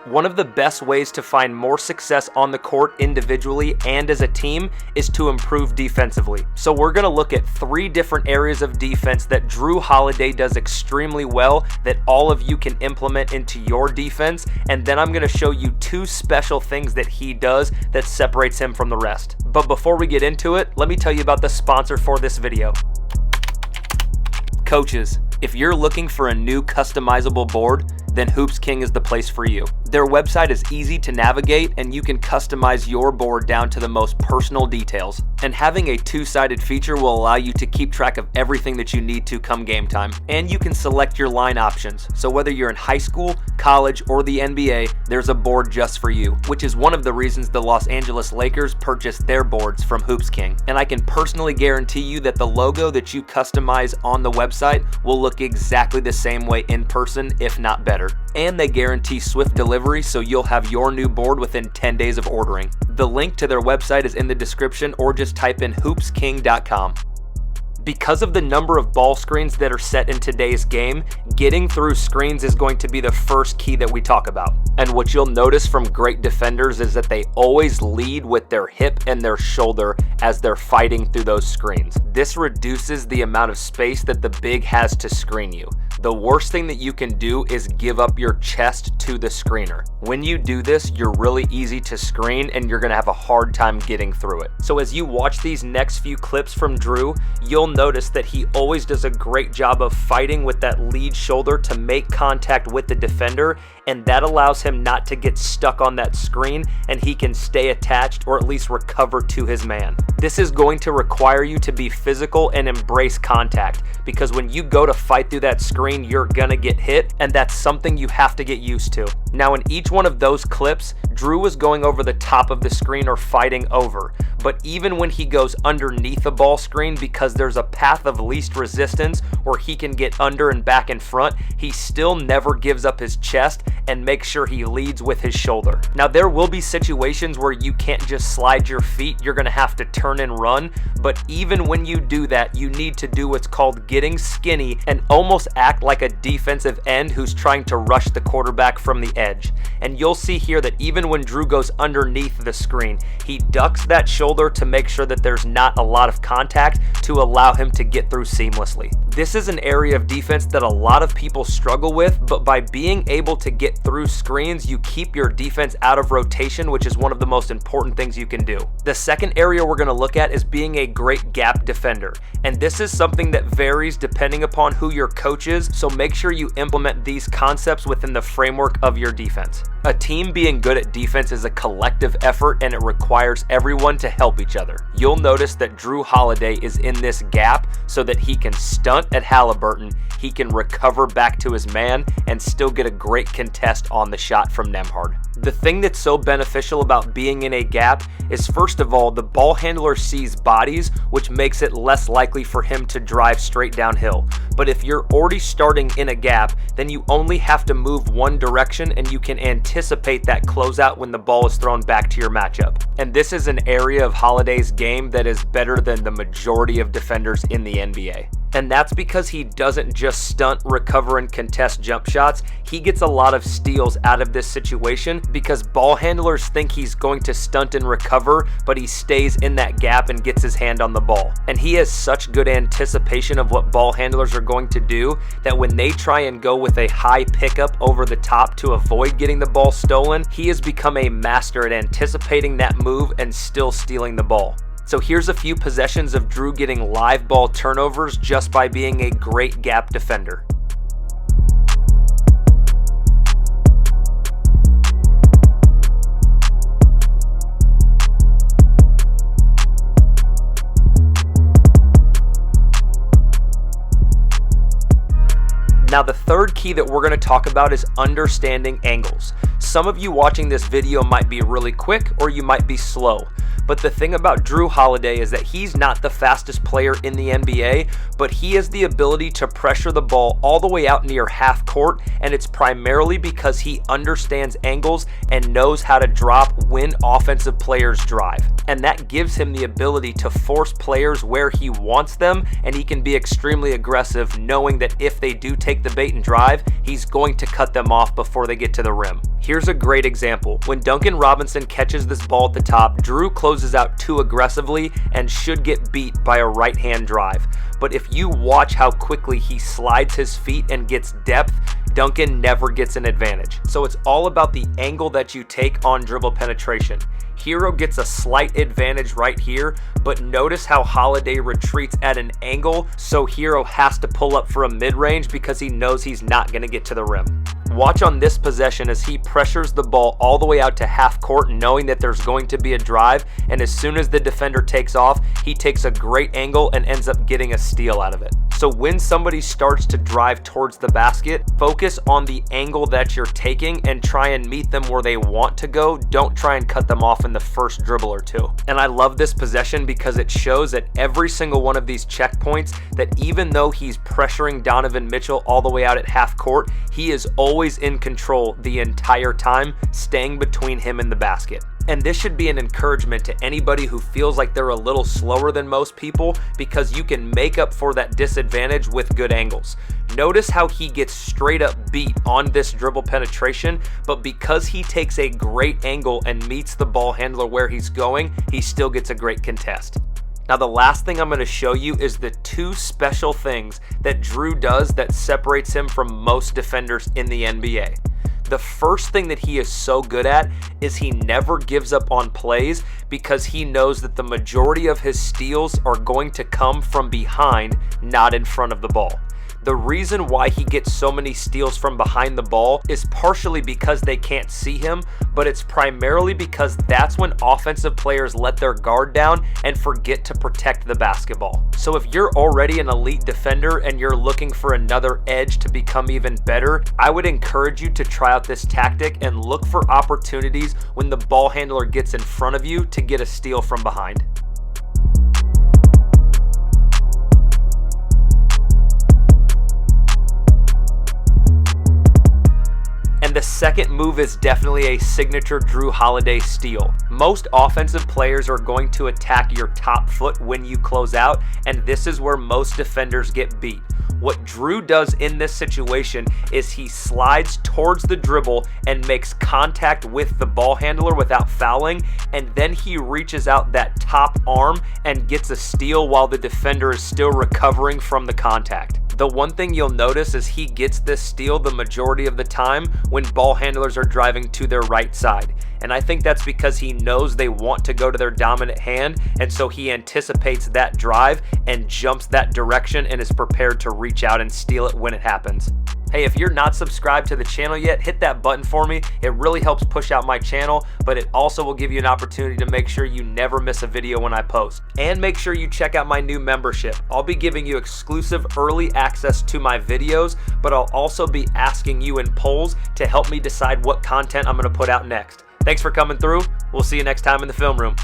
One of the best ways to find more success on the court individually and as a team is to improve defensively. So we're going to look at 3 different areas of defense that Jrue Holiday does extremely well that all of you can implement into your defense, and then I'm going to show you 2 special things that he does that separates him from the rest. But before we get into it, let me tell you about the sponsor for this video. Coaches, if you're looking for a new customizable board, then Hoops King is the place for you. Their website is easy to navigate and you can customize your board down to the most personal details. And having a 2-sided feature will allow you to keep track of everything that you need to come game time. And you can select your line options. So whether you're in high school, college, or the NBA, there's a board just for you, which is one of the reasons the Los Angeles Lakers purchased their boards from Hoops King. And I can personally guarantee you that the logo that you customize on the website will look exactly the same way in person, if not better. And they guarantee swift delivery, so you'll have your new board within 10 days of ordering. The link to their website is in the description, or just type in hoopsking.com. Because of the number of ball screens that are set in today's game, getting through screens is going to be the first key that we talk about. And what you'll notice from great defenders is that they always lead with their hip and their shoulder as they're fighting through those screens. This reduces the amount of space that the big has to screen you. The worst thing that you can do is give up your chest to the screener. When you do this, you're really easy to screen and you're gonna have a hard time getting through it. So as you watch these next few clips from Jrue, you'll notice that he always does a great job of fighting with that lead shoulder to make contact with the defender, and that allows him not to get stuck on that screen and he can stay attached or at least recover to his man. This is going to require you to be physical and embrace contact, because when you go to fight through that screen, you're gonna get hit, and that's something you have to get used to. Now in each one of those clips, Jrue was going over the top of the screen or fighting over, but even when he goes underneath the ball screen, because there's a path of least resistance where he can get under and back in front, he still never gives up his chest and makes sure he leads with his shoulder. Now there will be situations where you can't just slide your feet, you're gonna have to turn and run, but even when you do that, you need to do what's called getting skinny and almost act like a defensive end who's trying to rush the quarterback from the edge. And you'll see here that even when Jrue goes underneath the screen, he ducks that shoulder to make sure that there's not a lot of contact to allow him to get through seamlessly. This is an area of defense that a lot of people struggle with, but by being able to get through screens, you keep your defense out of rotation, which is one of the most important things you can do. The second area we're going to look at is being a great gap defender. And this is something that varies depending upon who your coach is, so make sure you implement these concepts within the framework of your defense. A team being good at defense is a collective effort, and it requires everyone to help each other. You'll notice that Jrue Holiday is in this gap so that he can stunt at Halliburton, he can recover back to his man, and still get a great contest on the shot from Nembhard. The thing that's so beneficial about being in a gap is, first of all, the ball handler sees bodies, which makes it less likely for him to drive straight downhill. But if you're already starting in a gap, then you only have to move one direction and you can anticipate that closeout when the ball is thrown back to your matchup. And this is an area of Holiday's game that is better than the majority of defenders in the NBA. And that's because he doesn't just stunt, recover, and contest jump shots. He gets a lot of steals out of this situation because ball handlers think he's going to stunt and recover, but he stays in that gap and gets his hand on the ball. And he has such good anticipation of what ball handlers are going to do that when they try and go with a high pickup over the top to avoid getting the ball stolen, he has become a master at anticipating that move and still stealing the ball. So here's a few possessions of Jrue getting live ball turnovers just by being a great gap defender. Now the third key that we're going to talk about is understanding angles. Some of you watching this video might be really quick or you might be slow. But the thing about Jrue Holiday is that he's not the fastest player in the NBA, but he has the ability to pressure the ball all the way out near half court, and it's primarily because he understands angles and knows how to drop when offensive players drive. And that gives him the ability to force players where he wants them, and he can be extremely aggressive knowing that if they do take the bait and drive, he's going to cut them off before they get to the rim. Here's Here's a great example. When Duncan Robinson catches this ball at the top, Jrue closes out too aggressively and should get beat by a right-hand drive. But if you watch how quickly he slides his feet and gets depth, Duncan never gets an advantage. So it's all about the angle that you take on dribble penetration. Hero gets a slight advantage right here, but notice how Holiday retreats at an angle, so Hero has to pull up for a mid-range because he knows he's not going to get to the rim. Watch on this possession as he pressures the ball all the way out to half court, knowing that there's going to be a drive, and as soon as the defender takes off, he takes a great angle and ends up getting a steal out of it. So when somebody starts to drive towards the basket, focus on the angle that you're taking and try and meet them where they want to go. Don't try and cut them off in the first dribble or two. And I love this possession because it shows at every single one of these checkpoints that even though he's pressuring Donovan Mitchell all the way out at half court, he is always in control the entire time, staying between him and the basket. And this should be an encouragement to anybody who feels like they're a little slower than most people, because you can make up for that disadvantage with good angles. Notice how he gets straight up beat on this dribble penetration, but because he takes a great angle and meets the ball handler where he's going, he still gets a great contest. Now the last thing I'm going to show you is the two special things that Jrue does that separates him from most defenders in the NBA. The first thing that he is so good at is he never gives up on plays, because he knows that the majority of his steals are going to come from behind, not in front of the ball. The reason why he gets so many steals from behind the ball is partially because they can't see him, but it's primarily because that's when offensive players let their guard down and forget to protect the basketball. So if you're already an elite defender and you're looking for another edge to become even better, I would encourage you to try out this tactic and look for opportunities when the ball handler gets in front of you to get a steal from behind. And the second move is definitely a signature Jrue Holiday steal. Most offensive players are going to attack your top foot when you close out, and this is where most defenders get beat. What Jrue does in this situation is he slides towards the dribble and makes contact with the ball handler without fouling, and then he reaches out that top arm and gets a steal while the defender is still recovering from the contact. The one thing you'll notice is he gets this steal the majority of the time when ball handlers are driving to their right side. And I think that's because he knows they want to go to their dominant hand, and so he anticipates that drive and jumps that direction and is prepared to reach out and steal it when it happens. Hey, if you're not subscribed to the channel yet, hit that button for me. It really helps push out my channel, but it also will give you an opportunity to make sure you never miss a video when I post. And make sure you check out my new membership. I'll be giving you exclusive early access to my videos, but I'll also be asking you in polls to help me decide what content I'm going to put out next. Thanks for coming through. We'll see you next time in the film room.